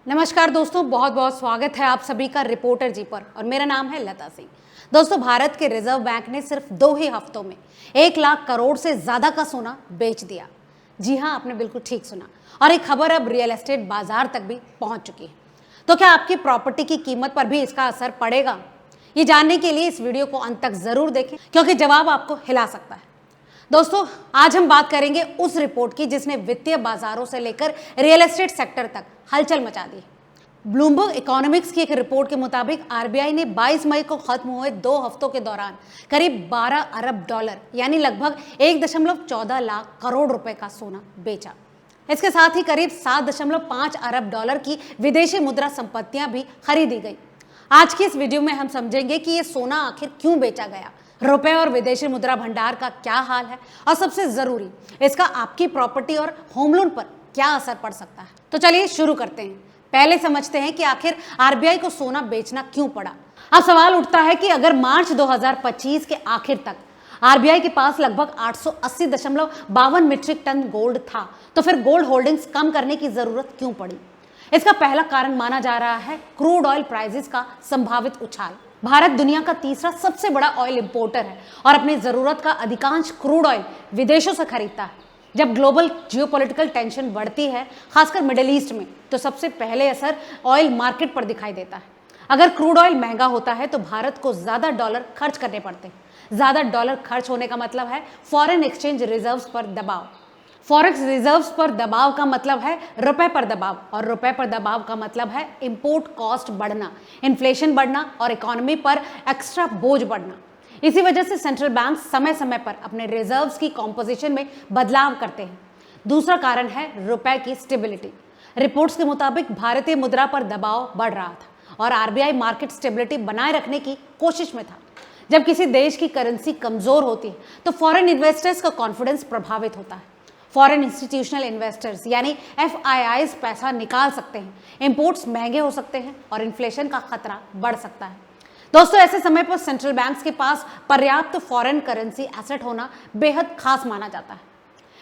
नमस्कार दोस्तों, बहुत बहुत स्वागत है आप सभी का रिपोर्टर जी पर। और मेरा नाम है लता सिंह। दोस्तों, भारत के रिजर्व बैंक ने सिर्फ 2 ही हफ्तों में 1 लाख करोड़ से ज्यादा का सोना बेच दिया। जी हाँ, आपने बिल्कुल ठीक सुना। और एक खबर अब रियल एस्टेट बाजार तक भी पहुंच चुकी है। तो क्या आपकी प्रॉपर्टी की कीमत पर भी इसका असर पड़ेगा? ये जानने के लिए इस वीडियो को अंत तक जरूर देखें, क्योंकि जवाब आपको हिला सकता है। दोस्तों, आज हम बात करेंगे उस रिपोर्ट की जिसने वित्तीय बाजारों से लेकर रियल एस्टेट सेक्टर तक हलचल मचा दी। ब्लूमबर्ग इकोनॉमिक्स की एक रिपोर्ट के मुताबिक आरबीआई ने 22 मई को खत्म हुए 2 हफ्तों के दौरान करीब 12 अरब डॉलर यानी लगभग 1.14 लाख करोड़ रुपए का सोना बेचा। इसके साथ ही करीब 7.5 अरब डॉलर की विदेशी मुद्रा संपत्तियां भी खरीदी गई। आज की इस वीडियो में हम समझेंगे कि ये सोना आखिर क्यों बेचा गया, रुपए और विदेशी मुद्रा भंडार का क्या हाल है, और सबसे जरूरी इसका आपकी प्रॉपर्टी और होम लोन पर क्या असर पड़ सकता है। तो चलिए शुरू करते हैं। पहले समझते हैं कि आखिर आरबीआई को सोना बेचना क्यों पड़ा। अब सवाल उठता है कि अगर मार्च 2025 के आखिर तक आरबीआई के पास लगभग 880.52 मीट्रिक टन गोल्ड था, तो फिर गोल्ड होल्डिंग्स कम करने की जरूरत क्यों पड़ी? इसका पहला कारण माना जा रहा है क्रूड ऑयल प्राइसेस का संभावित उछाल। भारत दुनिया का तीसरा सबसे बड़ा ऑयल इंपोर्टर है और अपनी जरूरत का अधिकांश क्रूड ऑयल विदेशों से खरीदता है। जब ग्लोबल जियोपॉलिटिकल टेंशन बढ़ती है, खासकर मिडिल ईस्ट में, तो सबसे पहले असर ऑयल मार्केट पर दिखाई देता है। अगर क्रूड ऑयल महंगा होता है तो भारत को ज्यादा डॉलर खर्च करने पड़ते हैं। ज्यादा डॉलर खर्च होने का मतलब है फॉरेन एक्सचेंज रिजर्व्स पर दबाव। फॉरेक्स रिजर्व्स पर दबाव का मतलब है रुपए पर दबाव, और रुपए पर दबाव का मतलब है इंपोर्ट कॉस्ट बढ़ना, इन्फ्लेशन बढ़ना और इकोनॉमी पर एक्स्ट्रा बोझ बढ़ना। इसी वजह से सेंट्रल बैंक समय समय पर अपने रिजर्व्स की कॉम्पोजिशन में बदलाव करते हैं। दूसरा कारण है रुपए की स्टेबिलिटी। रिपोर्ट्स के मुताबिक भारतीय मुद्रा पर दबाव बढ़ रहा था और आरबीआई मार्केट स्टेबिलिटी बनाए रखने की कोशिश में था। जब किसी देश की करेंसी कमजोर होती है तो फॉरेन इन्वेस्टर्स का कॉन्फिडेंस प्रभावित होता है। फॉरेन इंस्टीट्यूशनल इन्वेस्टर्स यानी एफआईआईज पैसा निकाल सकते हैं, इंपोर्ट्स महंगे हो सकते हैं और इन्फ्लेशन का खतरा बढ़ सकता है। दोस्तों, ऐसे समय पर सेंट्रल बैंक्स के पास पर्याप्त फॉरेन करेंसी एसेट होना बेहद खास माना जाता है।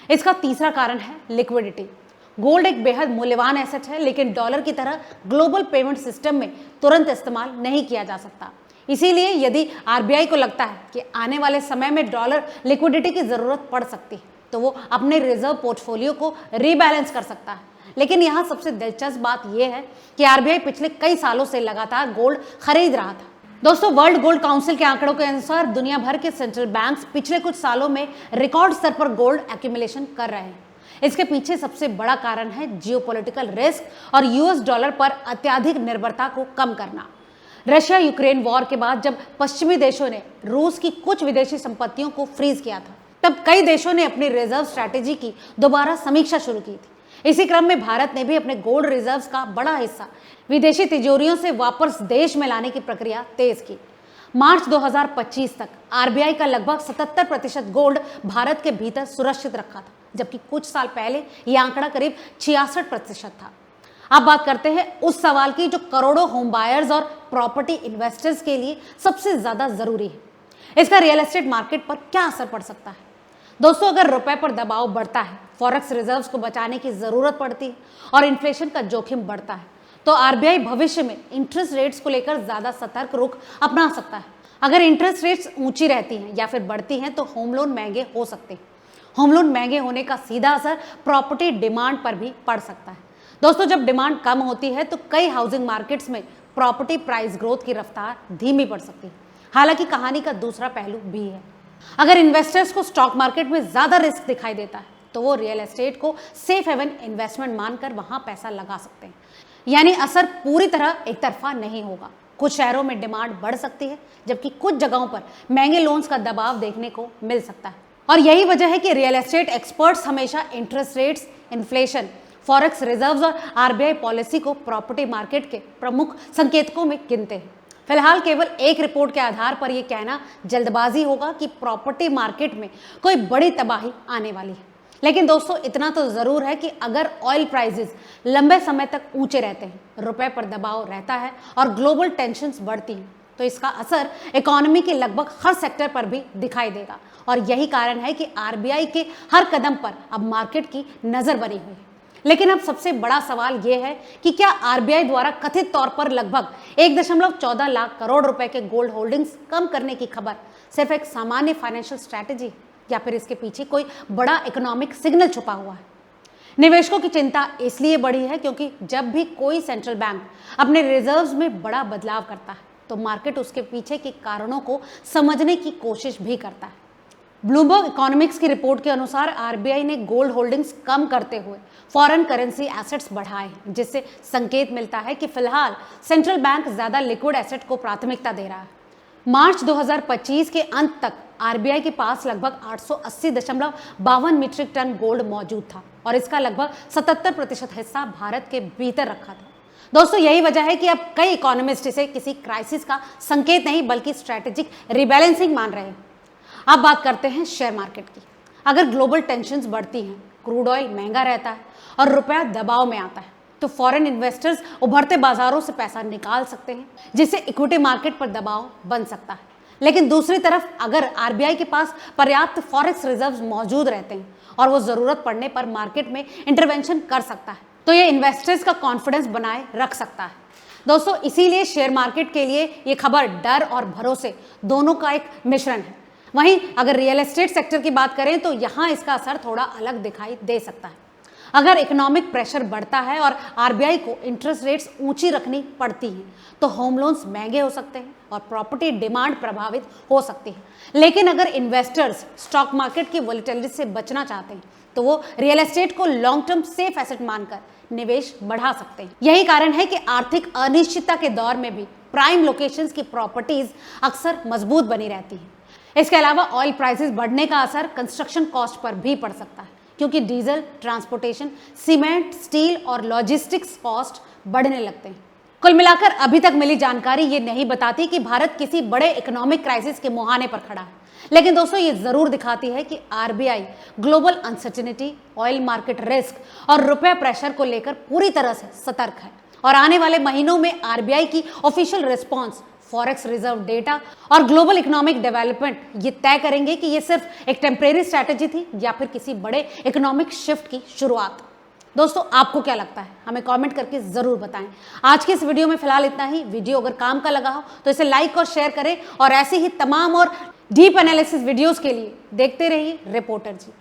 इसका तीसरा कारण है लिक्विडिटी। गोल्ड एक बेहद मूल्यवान एसेट है, लेकिन डॉलर की तरह ग्लोबल पेमेंट सिस्टम में तुरंत इस्तेमाल नहीं किया जा सकता। इसीलिए यदि आरबीआई को लगता है कि आने वाले समय में डॉलर लिक्विडिटी की जरूरत पड़ सकती है, तो वो अपने रिजर्व पोर्टफोलियो को रीबैलेंस कर सकता है। लेकिन यहाँ सबसे दिलचस्प बात यह है कि आरबीआई पिछले कई सालों से लगातार गोल्ड खरीद रहा था। दोस्तों, वर्ल्ड गोल्ड काउंसिल के आंकड़ों के अनुसार दुनिया भर के सेंट्रल बैंक्स पिछले कुछ सालों में रिकॉर्ड स्तर पर गोल्ड एक्यूमुलेशन कर रहे हैं। इसके पीछे सबसे बड़ा कारण है जियोपॉलिटिकल रिस्क और यूएस डॉलर पर अत्यधिक निर्भरता को कम करना। रशिया यूक्रेन वॉर के बाद जब पश्चिमी देशों ने रूस की कुछ विदेशी संपत्तियों को फ्रीज किया था, तब कई देशों ने अपनी रिजर्व स्ट्रैटेजी की दोबारा समीक्षा शुरू की थी। इसी क्रम में भारत ने भी अपने गोल्ड रिजर्व्स का बड़ा हिस्सा विदेशी तिजोरियों से वापस देश में लाने की प्रक्रिया तेज की। मार्च 2025 तक आरबीआई का लगभग 77% गोल्ड भारत के भीतर सुरक्षित रखा था, जबकि कुछ साल पहले यह आंकड़ा करीब 66% था। अब बात करते हैं उस सवाल की जो करोड़ों होम बायर्स और प्रॉपर्टी इन्वेस्टर्स के लिए सबसे ज्यादा जरूरी है। इसका रियल एस्टेट मार्केट पर क्या असर पड़ सकता है? दोस्तों, अगर रुपए पर दबाव बढ़ता है, फॉरेक्स रिजर्व्स को बचाने की जरूरत पड़ती है और इन्फ्लेशन का जोखिम बढ़ता है, तो आरबीआई भविष्य में इंटरेस्ट रेट्स को लेकर ज्यादा सतर्क रुख अपना सकता है। अगर इंटरेस्ट रेट्स ऊंची रहती हैं या फिर बढ़ती हैं, तो होम लोन महंगे हो सकते हैं। होम लोन महंगे होने का सीधा असर प्रॉपर्टी डिमांड पर भी पड़ सकता है। दोस्तों, जब डिमांड कम होती है तो कई हाउसिंग मार्केट्स में प्रॉपर्टी प्राइस ग्रोथ की रफ्तार धीमी पड़ सकती है। हालांकि कहानी का दूसरा पहलू भी है। अगर इन्वेस्टर्स को स्टॉक मार्केट में ज्यादा रिस्क दिखाई देता है, तो वो रियल एस्टेट को सेफ हेवन इन्वेस्टमेंट मानकर वहां पैसा लगा सकते हैं। यानी असर पूरी तरह एक तरफा नहीं होगा। कुछ शहरों में डिमांड बढ़ सकती है, जबकि कुछ जगहों पर महंगे लोन्स का दबाव देखने को मिल सकता है। और यही वजह है कि रियल एस्टेट एक्सपर्ट्स हमेशा interest rates, inflation, forex reserves और आरबीआई पॉलिसी को प्रॉपर्टी मार्केट के प्रमुख संकेतकों में गिनते हैं। फिलहाल केवल एक रिपोर्ट के आधार पर यह कहना जल्दबाजी होगा कि प्रॉपर्टी मार्केट में कोई बड़ी तबाही आने वाली है। लेकिन दोस्तों, इतना तो जरूर है कि अगर ऑयल प्राइसेस लंबे समय तक ऊंचे रहते हैं, रुपए पर दबाव रहता है और ग्लोबल टेंशन्स बढ़ती हैं, तो इसका असर इकोनॉमी के लगभग हर सेक्टर पर भी दिखाई देगा। और यही कारण है कि आरबीआई के हर कदम पर अब मार्केट की नजर बनी हुई है। लेकिन अब सबसे बड़ा सवाल यह है कि क्या आरबीआई द्वारा कथित तौर पर लगभग 1.14 लाख करोड़ रुपए के गोल्ड होल्डिंग्स कम करने की खबर सिर्फ एक सामान्य फाइनेंशियल स्ट्रैटेजी या फिर इसके पीछे कोई बड़ा इकोनॉमिक सिग्नल छुपा हुआ है। निवेशकों की चिंता इसलिए बढ़ी है क्योंकि जब भी कोई सेंट्रल बैंक अपने रिजर्व्स में बड़ा बदलाव करता है तो मार्केट उसके पीछे के कारणों को समझने की कोशिश भी करता है। ब्लूमबर्ग इकोनॉमिक्स की रिपोर्ट के अनुसार आरबीआई ने गोल्ड होल्डिंग्स कम करते हुए फॉरेन करेंसी एसेट्स बढ़ाए, जिससे संकेत मिलता है कि फिलहाल सेंट्रल बैंक ज्यादा लिक्विड एसेट को प्राथमिकता दे रहा है। मार्च 2025 के अंत तक आरबीआई के पास लगभग 880.52 मीट्रिक टन गोल्ड मौजूद था और इसका लगभग 77% हिस्सा भारत के भीतर रखा था। दोस्तों, यही वजह है कि अब कई इकोनॉमिस्ट इसे किसी क्राइसिस का संकेत नहीं बल्कि स्ट्रैटेजिक रिबैलेंसिंग मान रहे हैं। अब बात करते हैं शेयर मार्केट की। अगर ग्लोबल टेंशन्स बढ़ती हैं, क्रूड ऑयल महंगा रहता है और रुपया दबाव में आता है तो फॉरेन इन्वेस्टर्स उभरते बाजारों से पैसा निकाल सकते हैं, जिससे इक्विटी मार्केट पर दबाव बन सकता है। लेकिन दूसरी तरफ अगर आरबीआई के पास पर्याप्त फॉरेक्स रिजर्व्स मौजूद रहते हैं और वो जरूरत पड़ने पर मार्केट में इंटरवेंशन कर सकता है तो ये इन्वेस्टर्स का कॉन्फिडेंस बनाए रख सकता है। दोस्तों, इसीलिए शेयर मार्केट के लिए ये खबर डर और भरोसे दोनों का एक मिश्रण है। वहीं अगर रियल एस्टेट सेक्टर की बात करें तो यहाँ इसका असर थोड़ा अलग दिखाई दे सकता है। अगर इकोनॉमिक प्रेशर बढ़ता है और आरबीआई को इंटरेस्ट रेट्स ऊंची रखनी पड़ती हैं तो होम लोन्स महंगे हो सकते हैं और प्रॉपर्टी डिमांड प्रभावित हो सकती है। लेकिन अगर इन्वेस्टर्स स्टॉक मार्केट की वोलेटिलिटी से बचना चाहते हैं तो वो रियल एस्टेट को लॉन्ग टर्म सेफ एसेट मानकर निवेश बढ़ा सकते हैं। यही कारण है कि आर्थिक अनिश्चितता के दौर में भी प्राइम लोकेशंस की प्रॉपर्टीज अक्सर मजबूत बनी रहती हैं। इसके अलावा ऑयल प्राइसेस बढ़ने का असर कंस्ट्रक्शन कॉस्ट पर भी पड़ सकता है क्योंकि डीजल, ट्रांसपोर्टेशन, सीमेंट, स्टील और लॉजिस्टिक्स कॉस्ट बढ़ने लगते हैं। कुल मिलाकर अभी तक मिली जानकारी ये नहीं बताती कि भारत किसी बड़े इकोनॉमिक क्राइसिस के मुहाने पर खड़ा है, लेकिन दोस्तों ये जरूर दिखाती है कि RBI global uncertainty, oil market risk और रुपया प्रेशर को लेकर पूरी तरह से सतर्क है और आने वाले महीनों में आरबीआई की official response, forex reserve data और ग्लोबल इकोनॉमिक डेवलपमेंट ये तय करेंगे कि ये सिर्फ एक टेम्परेरी स्ट्रैटेजी थी या फिर किसी बड़े इकोनॉमिक शिफ्ट की शुरुआत। दोस्तों, आपको क्या लगता है? हमें कमेंट करके जरूर बताएं। आज की इस वीडियो में फिलहाल इतना ही। वीडियो अगर काम का लगा हो तो इसे लाइक और शेयर करें और ऐसे ही तमाम और डीप एनालिसिस वीडियोस के लिए देखते रहिए रिपोर्टर जी।